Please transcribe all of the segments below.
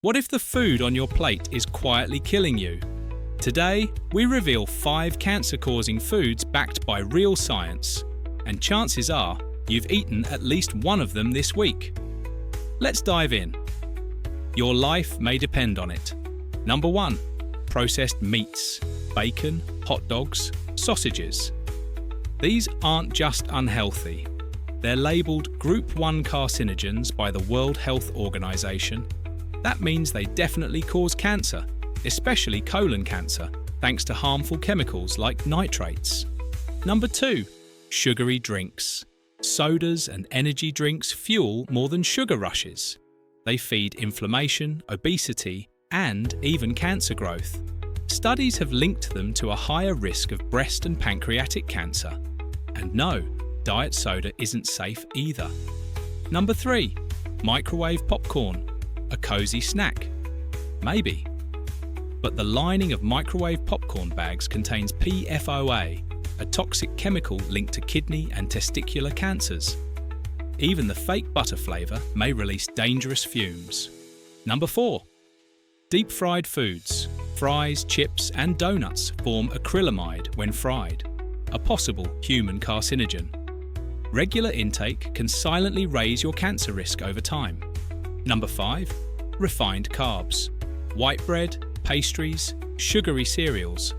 What if the food on your plate is quietly killing you? Today, we reveal 5 cancer-causing foods backed by real science. And chances are, you've eaten at least one of them this week. Let's dive in. Your life may depend on it. Number 1. Processed meats, bacon, hot dogs, sausages. These aren't just unhealthy. They're labelled Group 1 carcinogens by the World Health Organization. That means they definitely cause cancer, especially colon cancer, thanks to harmful chemicals like nitrates. Number 2. Sugary drinks. Sodas and energy drinks fuel more than sugar rushes. They feed inflammation, obesity, and even cancer growth. Studies have linked them to a higher risk of breast and pancreatic cancer. And no, diet soda isn't safe either. Number 3. Microwave popcorn. A cozy snack? Maybe. But the lining of microwave popcorn bags contains PFOA, a toxic chemical linked to kidney and testicular cancers. Even the fake butter flavour may release dangerous fumes. Number 4. Deep-fried foods. Fries, chips and donuts form acrylamide when fried, a possible human carcinogen. Regular intake can silently raise your cancer risk over time. Number 5. Refined carbs. White bread, pastries, sugary cereals.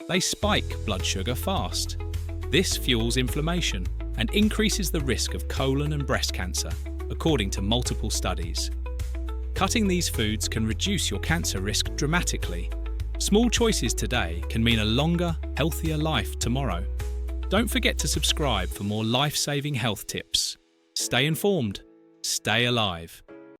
They spike blood sugar fast. This fuels inflammation and increases the risk of colon and breast cancer, according to multiple studies. Cutting these foods can reduce your cancer risk dramatically. Small choices today can mean a longer, healthier life tomorrow. Don't forget to subscribe for more life-saving health tips. Stay informed. Stay alive.